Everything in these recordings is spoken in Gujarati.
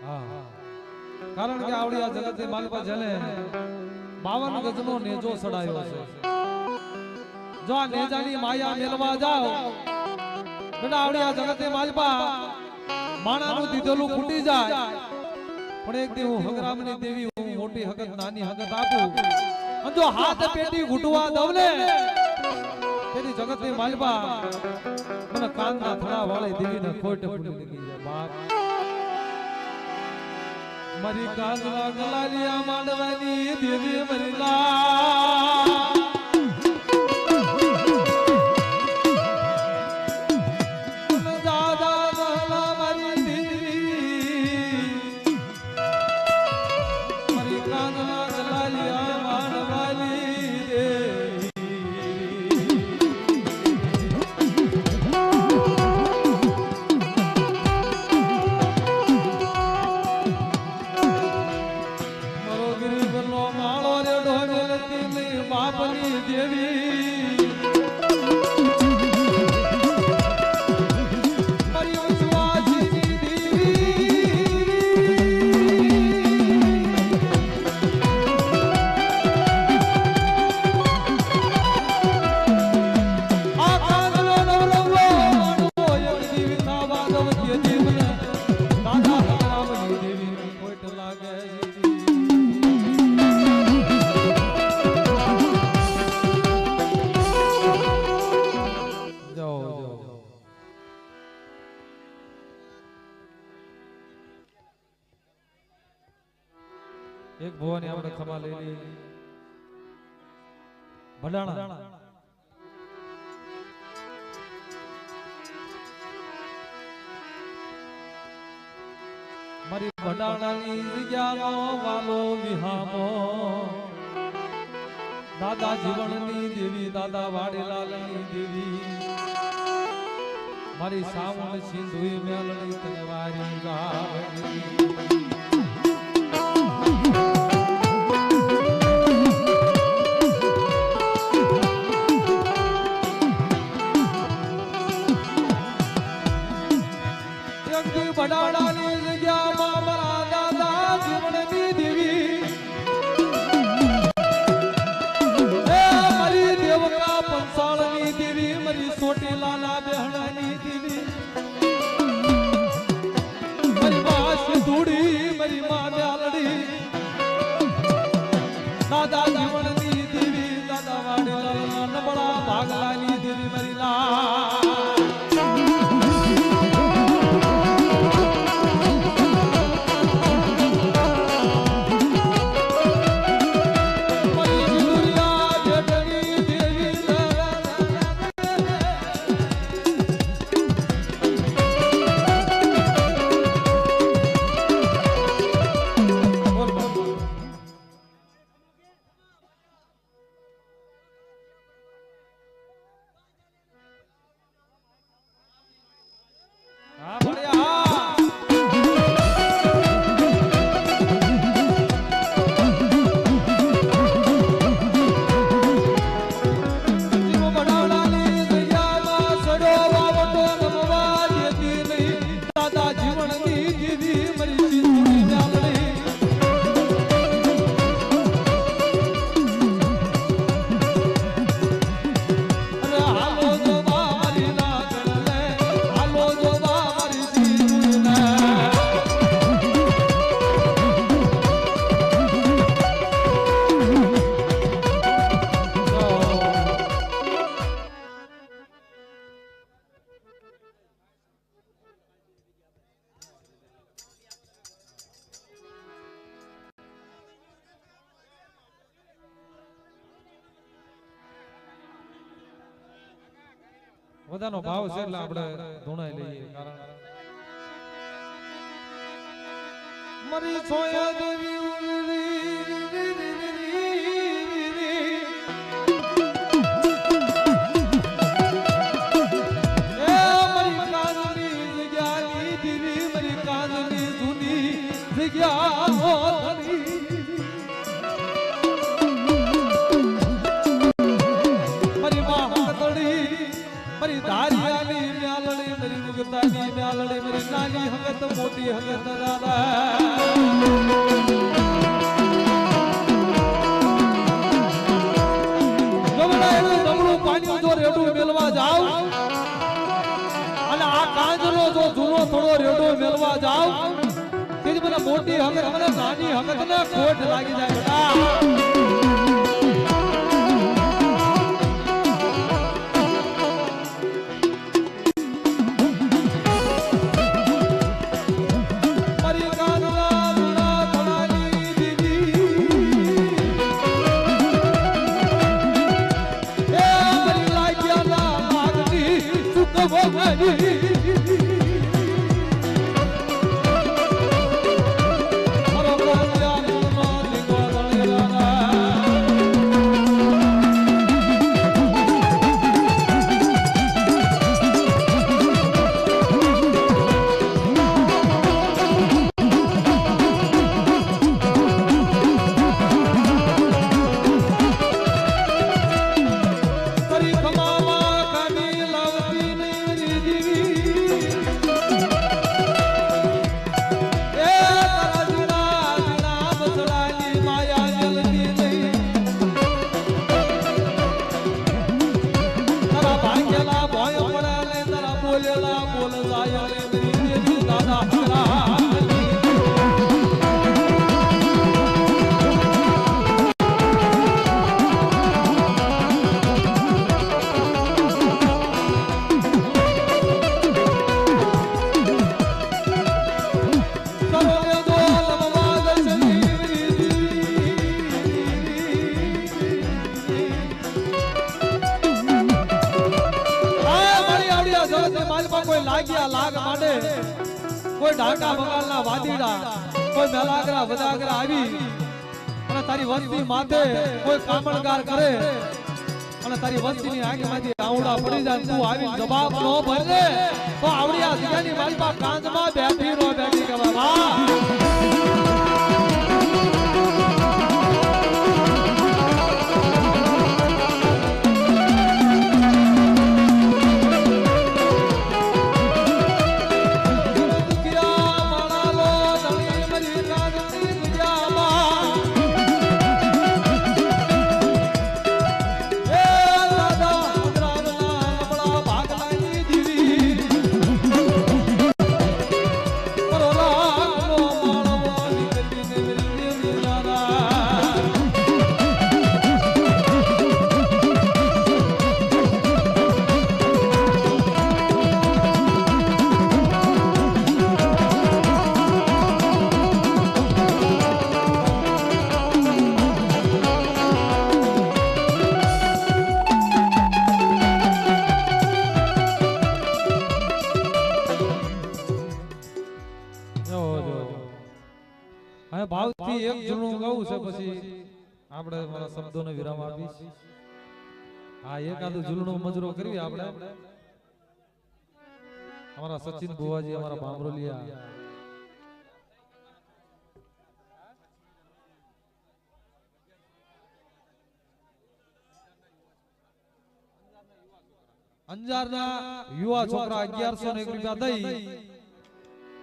હા કારણ કે આવડી આ જગતે માલપા જેને 52 ગજનો નેજો સડાયો છે જો આ નેજાની માયા મેલવા જાવ બેટા આવડી આ જગતે માલપા માણાનું દીધેલું ફૂટી જાય પણ એક દી હું હગરામની દેવી હું મોટી હગત નાની હગત આપું અને જો હાથ પેટી ઘૂંટવા દઉં ને તેની જગતની માલપા મને કાનના થડા વાળી દેવીને ખોટ ફૂટી ગઈ છે બાપ મારી કાનના ગલાલિયા માંડવાની દેવી મરી લા એક ભવાની આપણે ખમા લઈ ભડાણા મારી ભડાણાની જગ્યાનો વાલો વિહામો દાદા જીવણની દેવી દાદા વાડીલાલની દેવી મારી સાવણ સિંધુઈ મેલડી તલવારી ગાવડી ભડાડાની જગ્યામાં મારા દાદા જીવણની દેવી મારી દેવકા પંચાળની દેવી મારી સોટીલાલા બહેણાની દેવી મારી મા સિંધુડી મારી મા મ્યાલડી દાદા જીવણની દેવી દાદા વાડીલાલના નબળા ભાગલાની દેવી મારી લા બધાનો ભાવ છે એટલે આપણે ધૂણાઈ લઈએ કારણ મરી છોયા દેવી મરી કાનની જગ્યાની દેવી મરી કાનની જૂની જગ્યા મરી મા હતડી મરી ધારિયાની મ્યાલડી મરી મુગતાની મ્યાલડી મરી નાની હકત મોટી હકત દાદા ગમડા એનું નબળું પાણી જો રેડું મેલવા જાવ અને આ કાંજનો જો જૂનો થોડો રેડો મેલવા જાવ કે મને મોટી હકત મને નાની હકત ને ખોટ લાગી જાય બેટા કોઈ ઢાકા બંગાળના વાદીડા કોઈ મેલાગરા વદાગરા આવી અને તારી વસ્તી માથે કોઈ કામણગાર કરે અને તારી વસ્તીની આંખમાંથી આવડા પડી જાય તું આવી જવાબ નો ભરે તો આવડી આ જગ્યાની મારી પાસે કાંજમાં બેઠી રો બેઠી કહેવાય વાહ ભાવથી એક જૂનું ગાવું છે પછી આપણે મારા શબ્દોને વિરામ આપીશ આ એકાદું જૂનું મજરો કરવી આપણે અમારા સચિન ભુવાજી અમારા બામરોલિયા અંજારના યુવા છોકરા 1101 રૂપિયા દઈ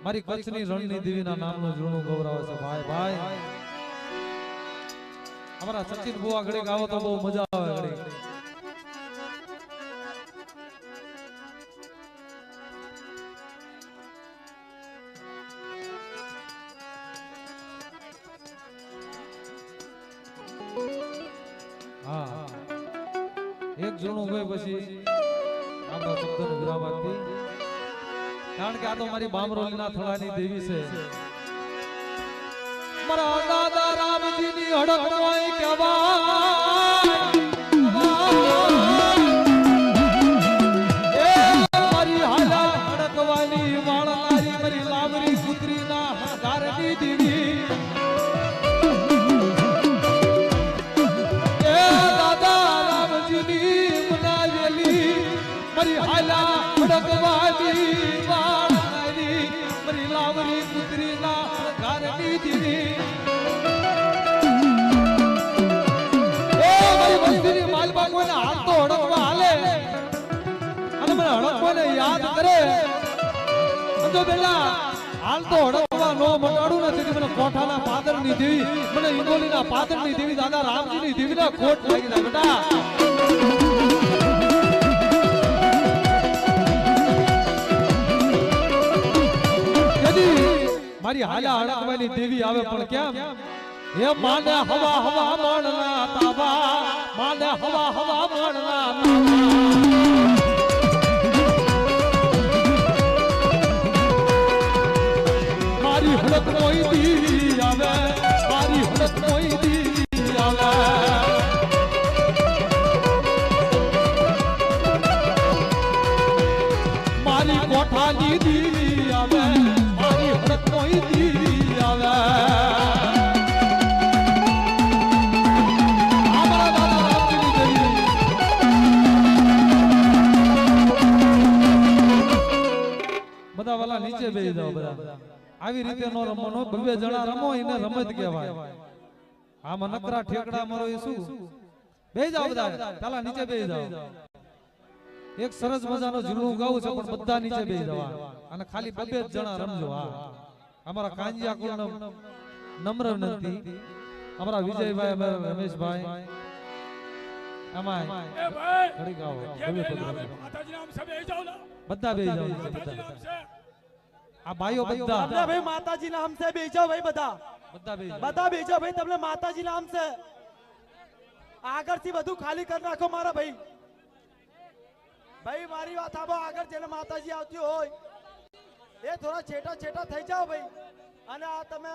મારી કચ્છની રણની દેવીના નામનું જૂનું ગૌરવ છે ભાઈ ભાઈ અમારા સચિન બુવા ઘડી ગાવો તો બહુ મજા આવે ઘડી હા એક જૂનું ગઈ પછી આપણા શબ્દનો વિરામ આપી કારણ કે આ તો મારી બામરોલીના થળાની દેવી છે મારા દાદા રામજીની હડકવાઈ કહેવાય એ મારી હાલા હડકવાની વાળનારી મારી લાવરી પુત્રીના હંકારની દેવી એ દાદા રામજીની બનાવેલી મારી હાલા હડકવાની લાવરી પુત્રીના ઘરની દીવી એ મારી વસ્તીની માલબા કોઈને હાથ તો હડકવા હાલે અને મને હડકવાને યાદ કરે જો બેલા હાલ તો હડકવા નો મટાડું નથી મને કોઠાના પાદરની દેવી મને ઈંગોલીના પાદરની દેવી દાદા રામજીની દેવીના ખોટ લાગી જાય બેટા મારી હાલા હડકવાની દેવી આવે પણ કેમ હે માને હવા હવા માણના તાબા માને હવા હવા માણના મારી હડક કોઈ દેવી આવે મારી હડક કોઈ દેવી આવે મારી કોઠાની દેવી આવે મારી હડક કોઈ દેવી આવે બધા વાલા નીચે બેસી જાઓ બધા આવી રીતે નો રમવાનો ભવ્ય જણા રમો એને રમત કહેવાય આમાં નકરા ઠેકડા મારો એ શું બેસી જાઓ બધા ચાલા નીચે બેસી જાઓ એક સરસ મજાનો ઝૂલનું ગાવું છે પણ બધા નીચે બેસી જવા અને ખાલી બબે જણા રમજો હા અમારા કાંજિયા કુળનો નમ્ર વિનંતી અમારા વિજયભાઈ અમારા રમેશભાઈ અમાય એ ભાઈ ઘડી ગાઓ માતાજી નામ સે બેસી જાઓ બધા બેસી જાઓ બધા આ ભાઈઓ બધા ભાઈ માતાજી નામ સે બેસી જાઓ ભાઈ બધા બેસી જાઓ ભાઈ તમને માતાજી નામ સે આગળથી બધું ખાલી કરી નાખો મારા ભાઈ ભાઈ મારી વાત આવો આગળ જેને માતાજી આવતી હોય એ થોડા છેટા છેટા થઈ જાઓ ભાઈ અને આ તમે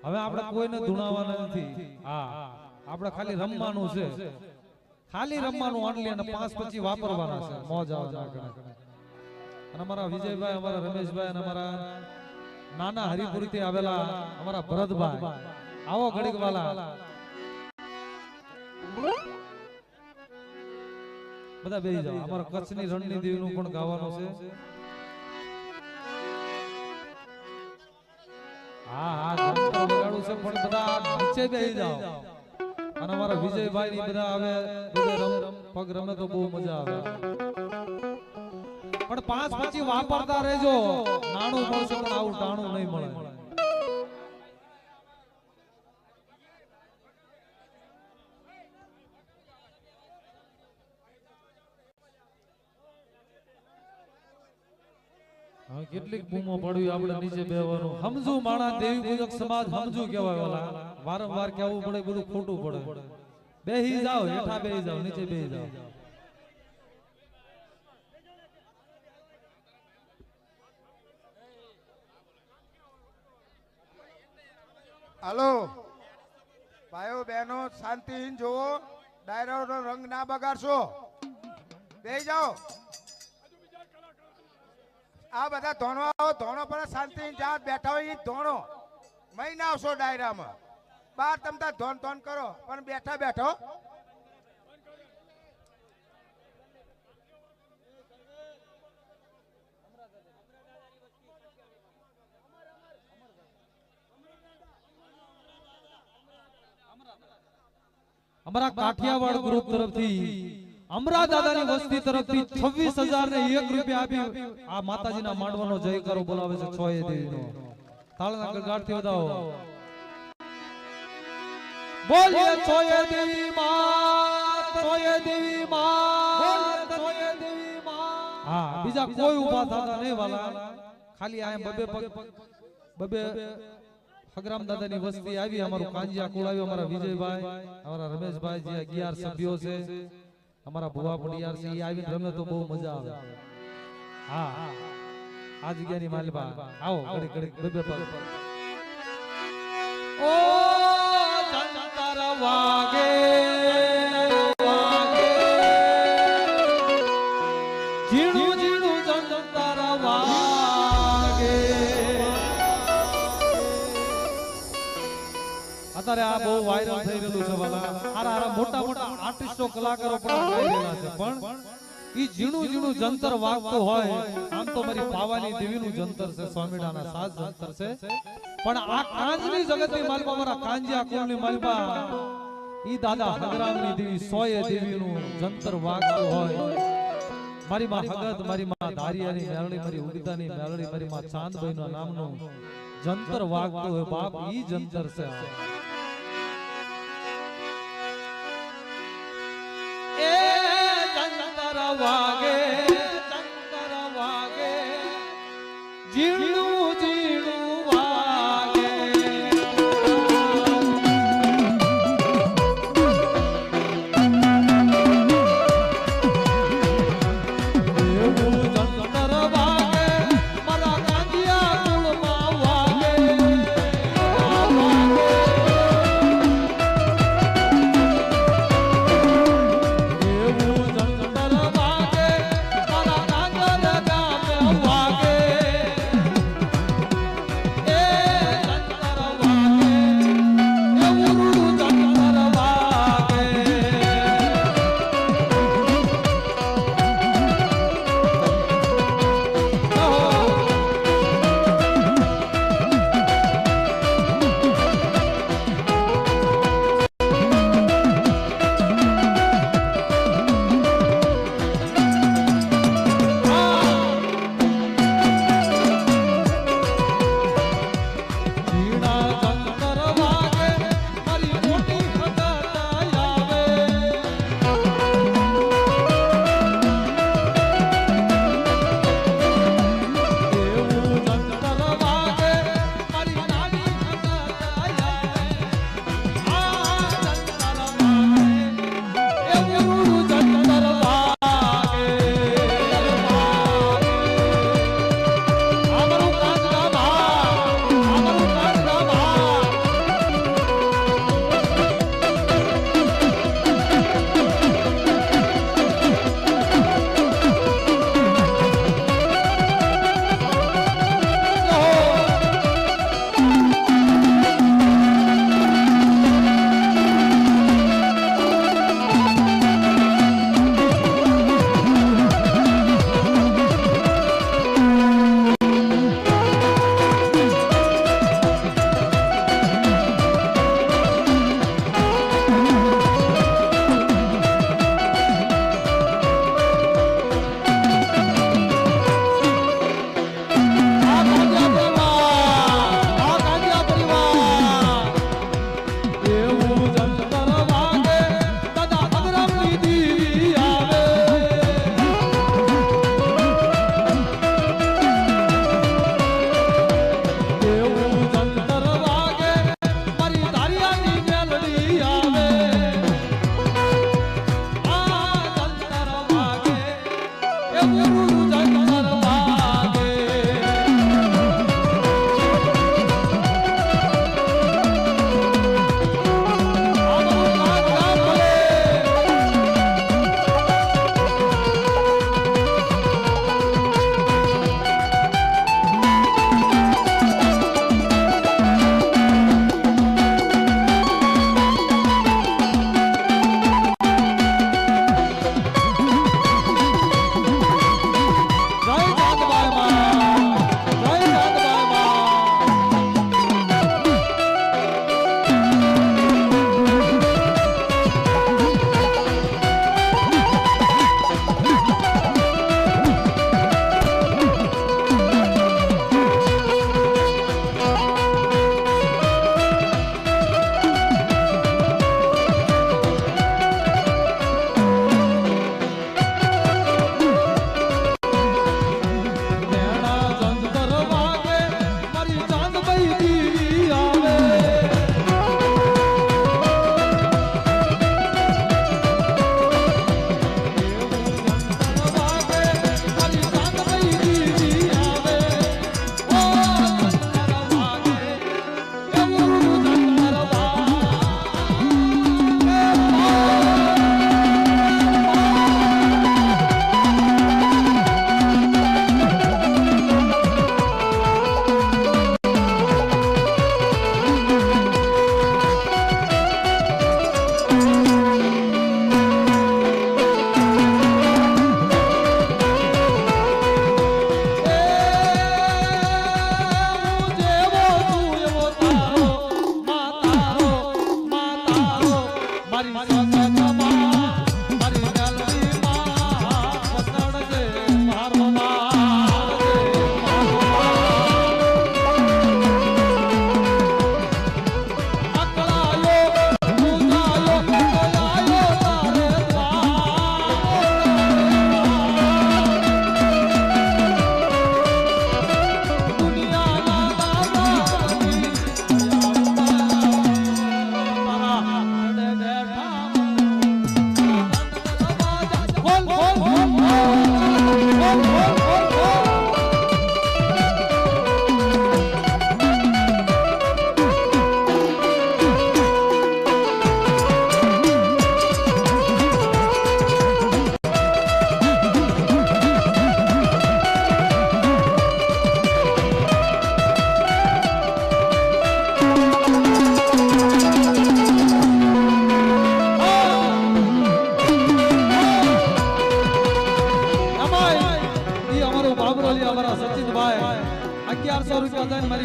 હવે આપણે કોઈને ધૂણાવવાના નથી હા આપણે ખાલી રમવાનું છે ખાલી રમવાનું ઓનલી અને 5 પછી વાપરવાના છે મોજ આવવાના અને અમારા વિજયભાઈ અમારા રમેશભાઈ અને અમારા નાના હરિપુરી થી આવેલા અમારા ભરતભાઈ આવો ઘડીક વાલા બધા બેસી જાઓ અમારા કચ્છની રણની દેવીનું પણ ગાવાનું છે હા હા જંતર વગાડું છે પણ બધા નીચે બેસી જાઓ અને અમારા વિજયભાઈ ની બધા આવે પગ રમે તો બહુ મજા આવે પણ 5 પછી વાપરતા રહેજો નાણું મળશે પણ આવું ટાણું નહીં મળે કેટલીક બૂમો પડવી આપણે નીચે બેવાનું સમજુ માણા દેવી પૂજક સમાજ સમજુ કહેવાય વાલા વારંવાર કહેવું પડે બધું ખોટું પડે બેહી જાઓ હેઠા બેહી જાઓ નીચે બેહી જાઓ હાલો ભાઈઓ બહેનો શાંતિહીન જોવો ડાયરાનો રંગ ના બગાડશો બેહી જાઓ આ બધા ધોણો પર શાંતિહીન જ્યાં બેઠા હોય એ ધોણો મહિના આવશો ડાયરામાં બાર તમતા ધોન કરો પણ બેઠા બેઠો અમારા કાઠિયાવાડ ગ્રુપ તરફથી અમરા દાદાની વસ્તી તરફથી 26,001 રૂપિયા આપી આ માતાજીના માંડવાનો જયકારો બોલાવે છે છોય દેવીનો તાળના ગળગાટથી વધાવો બોલીએ છોય દેવી માત છોય દેવી માત છોય દેવી માત હા બીજા કોઈ ઊભા થતા નહીં વાલા ખાલી આ બબે ફગરામ દાદાની વસ્તી આવી અમારું કાંજિયા કુળ આવ્યું અમારા વિજયભાઈ અમારા રમેશભાઈ જે 11 સભ્યો છે અમારા ભુવા પડિયાર છે એ આવીને રમે તો બહુ મજા આવે હા આ જગ્યાની માલબા આવો ઘડી ઘડી બે પગ ઓ જંતર વાગે વાગે જીણું જીણું જંતર વાગે અત્યારે આ બહુ વાયરલ થઈ રહેલું છે વાલા હારા મોટા મોટા આર્ટિસ્ટો કલાકારો પણ ગાઈ રહેલા છે પણ ઈ ઝીણું ઝીણું જંતર વાગતું હોય આમ તો મારી પાવાની દેવીનું જંતર છે સ્વામીડાના સાત જંતર છે પણ આ કાંજની જગતની માલપા મારા કાંજિયા કુળની માલપા ઈ દાદા હગરામની દેવી સોયે દેવીનું જંતર વાગતું હોય મારી માં હગત મારી માં ધારિયાની મેલડી મારી ઉગતાની મેલડી મારી માં ચાંદભાઈના નામનું જંતર વાગતું હોય બાપ ઈ જંતર છે એ જંતર વાગે ઝીણું ઝીણું વાગે એવું જંતર વાગે મારા કાંજિયા કુળમાં વાગે એવું જંતર વાગે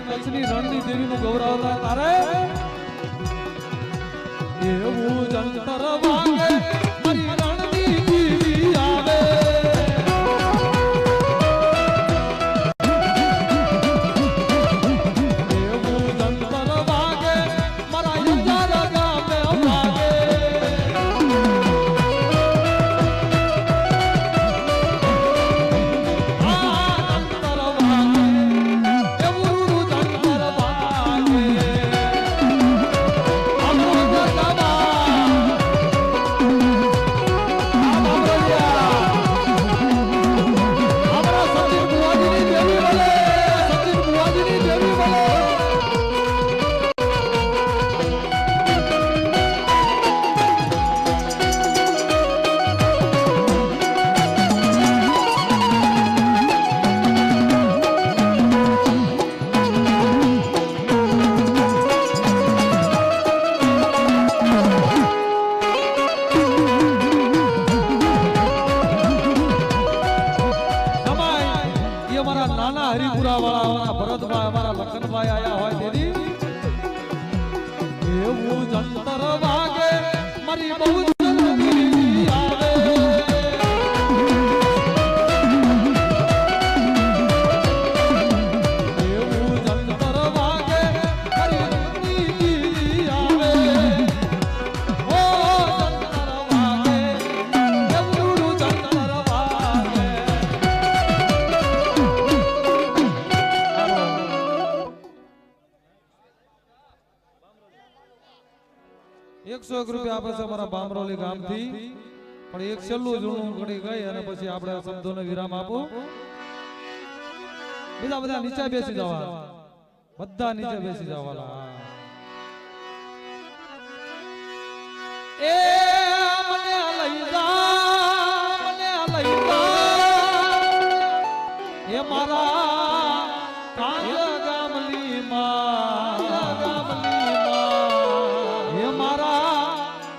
મારી કચ્છની રણની દેવીનું ગૌરવતા તારે એવું જંતર વાગે મારી રણની દેવી આવે એવું જંતર વાગે મારા યજારા ગામે વાગે લખનભાઈ આયા હોય તેની એવું જંતર વાગે મારી બહુ જલ્દી આવે એવું જંતર વાગે મારી જલ્દી આવે ઓ જંતર વાગે એવું જંતર વાગે 101 રૂપિયા આપે છે અમારા બામરોલી ગામથી પણ એક છેલ્લું જૂનું ઘડી ગઈ અને પછી આપણે શબ્દોને વિરામ આપો બધા નીચે બેસી જવા બધા નીચે બેસી જવાલા એ મને લઈ જા એ મારા કાંજ ગામલી માં એ મારા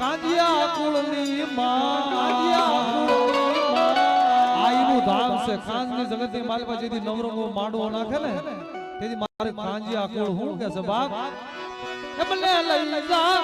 કાંજિયા કુળની માં આઈનું ધામ છે કાંજની જગતની માલપા જેથી નવરંગો માંડવો નાખે ને તેથી મારે કાંજિયા કુળ હું કે છે બાપ મને લઈ જા